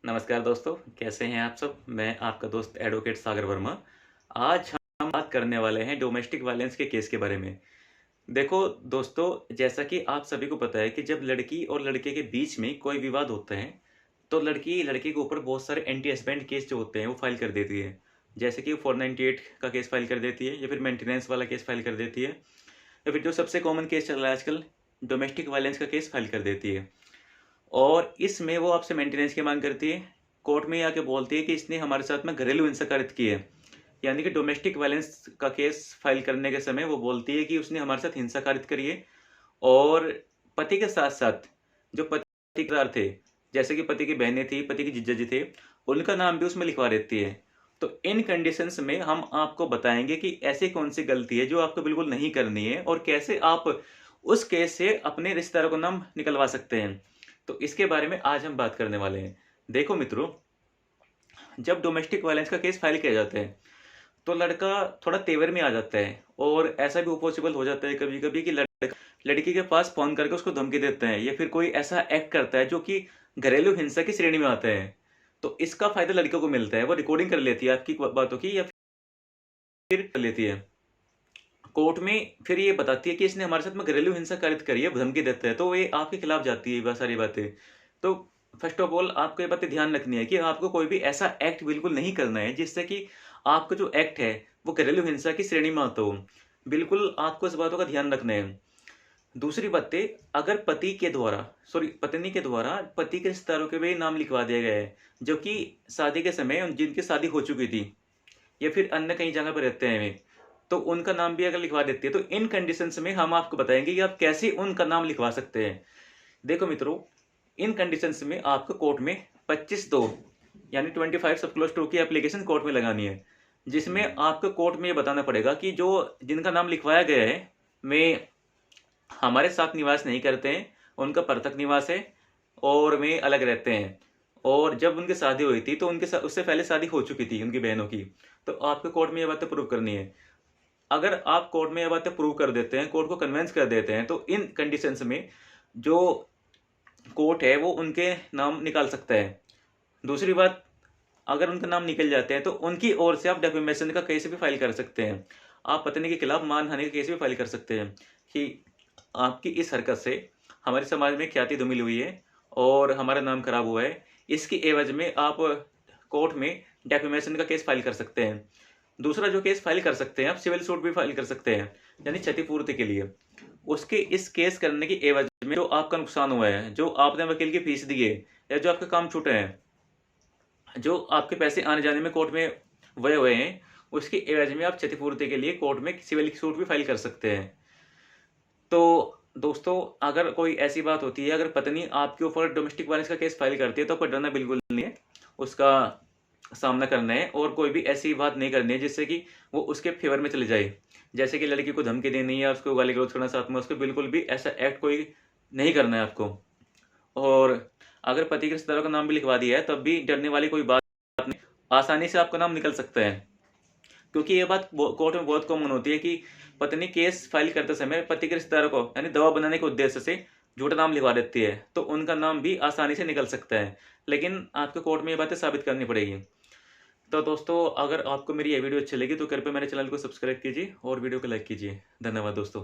नमस्कार दोस्तों, कैसे हैं आप सब। मैं आपका दोस्त एडवोकेट सागर वर्मा। आज हम बात करने वाले हैं डोमेस्टिक वायलेंस के केस के बारे में। देखो दोस्तों, जैसा कि आप सभी को पता है कि जब लड़की और लड़के के बीच में कोई विवाद होता है तो लड़की लड़के के ऊपर बहुत सारे एंटी हस्बैंड केस जो होते हैं वो फाइल कर देती है। जैसे कि 498 का केस फाइल कर देती है या फिर मेंटेनेंस वाला केस फाइल कर देती है, या फिर जो सबसे कॉमन केस चल रहा है आजकल, डोमेस्टिक वायलेंस का केस फाइल कर देती है। और इसमें वो आपसे मेंटेनेंस की मांग करती है। कोर्ट में आके बोलती है कि इसने हमारे साथ में घरेलू हिंसा कारित की है, यानी कि डोमेस्टिक वायलेंस का केस फाइल करने के समय वो बोलती है कि उसने हमारे साथ हिंसा कारित करी है। और पति के साथ साथ जो पतिदार थे, जैसे कि पति की बहनें थी, पति की जीजा जी थे, उनका नाम भी उसमें लिखवा देती है। तो इन कंडीशंस में हम आपको बताएंगे कि ऐसी कौन सी गलती है जो आपको बिल्कुल नहीं करनी है और कैसे आप उस केस से अपने रिश्तेदारों का नाम निकलवा सकते हैं। तो इसके बारे में आज हम बात करने वाले हैं। देखो मित्रों, जब डोमेस्टिक वायलेंस का केस फाइल किया जाता है तो लड़का थोड़ा तेवर में आ जाता है, और ऐसा भी पॉसिबल हो जाता है कभी कभी कि लड़का लड़की के पास फोन करके उसको धमकी देता है या फिर कोई ऐसा एक्ट करता है जो कि घरेलू हिंसा की श्रेणी में आता है। तो इसका फायदा लड़कियों को मिलता है, वो रिकॉर्डिंग कर लेती है आपकी बातों की या फिर कर लेती है कोर्ट में, फिर ये बताती है कि इसने हमारे साथ में घरेलू हिंसा कारित करी है, धमकी देता है, तो ये आपके खिलाफ जाती है बहुत सारी बातें। तो फर्स्ट ऑफ ऑल आपको ये बातें ध्यान रखनी है कि आपको कोई भी ऐसा एक्ट बिल्कुल नहीं करना है जिससे कि आपका जो एक्ट है वो घरेलू हिंसा की श्रेणी में आता हो। बिल्कुल आपको इस बातों का ध्यान रखना है। दूसरी बातें, अगर पत्नी के द्वारा पति के रिश्तेदारों के भी नाम लिखवा दिया गया है जो कि शादी के समय जिनकी शादी हो चुकी थी या फिर अन्य कहीं जगह पर रहते हैं, तो उनका नाम भी अगर लिखवा देती है तो इन कंडीशंस में हम आपको बताएंगे कि आप कैसे उनका नाम लिखवा सकते हैं। देखो मित्रों, इन कंडीशंस में आपको कोर्ट में 25(2) यानी 25 सब क्लोज 2 की एप्लीकेशन कोर्ट में लगानी है, जिसमें आपको कोर्ट में ये बताना पड़ेगा कि जो जिनका नाम लिखवाया गया है वे हमारे साथ निवास नहीं करते हैं, उनका पृथक निवास है और वे अलग रहते हैं। और जब उनकी शादी हुई थी तो उनके उससे पहले शादी हो चुकी थी उनकी बहनों की। तो आपको कोर्ट में ये बातें प्रूव करनी है। अगर आप कोर्ट में ये बातें प्रूव कर देते हैं, कोर्ट को कन्विंस कर देते हैं, तो इन कंडीशंस में जो कोर्ट है वो उनके नाम निकाल सकता है। दूसरी बात, अगर उनका नाम निकल जाते हैं तो उनकी ओर से आप डेफेमेशन का केस भी फाइल कर सकते हैं। आप पत्नी के खिलाफ मानहानि का केस भी फाइल कर सकते हैं कि आपकी इस हरकत से हमारे समाज में ख्याति धूमिल हुई है और हमारा नाम खराब हुआ है। इसकी एवज में आप कोर्ट में डेफेमेशन का केस फाइल कर सकते हैं। दूसरा जो केस फाइल कर सकते हैं, आप सिविल सूट भी फाइल कर सकते हैं, यानी क्षतिपूर्ति के लिए। उसके इस केस करने की एवज में जो आपका नुकसान हुआ है, जो आपने वकील की फीस दी है या जो आपके काम छूटे हैं, जो आपके पैसे आने जाने में कोर्ट में व्यय हुए हैं, उसकी एवज में आप क्षतिपूर्ति के लिए कोर्ट में सिविल सूट भी फाइल कर सकते हैं। तो दोस्तों, अगर कोई ऐसी बात होती है, अगर पत्नी आपके ऊपर डोमेस्टिक वायलेंस का केस फाइल करती है तो आपको डरना बिल्कुल नहीं है, उसका सामना करना है और कोई भी ऐसी बात नहीं करनी है जिससे कि वो उसके फेवर में चले जाए। जैसे कि लड़की को धमकी देनी है, उसको गाली गलौज करना, साथ में उसको बिल्कुल भी ऐसा एक्ट कोई नहीं करना है आपको। और अगर पति के रिश्तेदारों का नाम भी लिखवा दिया है तब भी डरने वाली कोई बात नहीं, आसानी से आपका नाम निकल सकता है। क्योंकि ये बात कोर्ट में बहुत कॉमन होती है कि पत्नी केस फाइल करते समय पति के रिश्तेदारों को यानी दबाव बनाने के उद्देश्य से झूठा नाम लिखवा देती है, तो उनका नाम भी आसानी से निकल सकता है। लेकिन आपके कोर्ट में ये बातें साबित करनी पड़ेगी। तो दोस्तों, अगर आपको मेरी ये वीडियो अच्छी लगी तो कृपया मेरे चैनल को सब्सक्राइब कीजिए और वीडियो को लाइक कीजिए। धन्यवाद दोस्तों।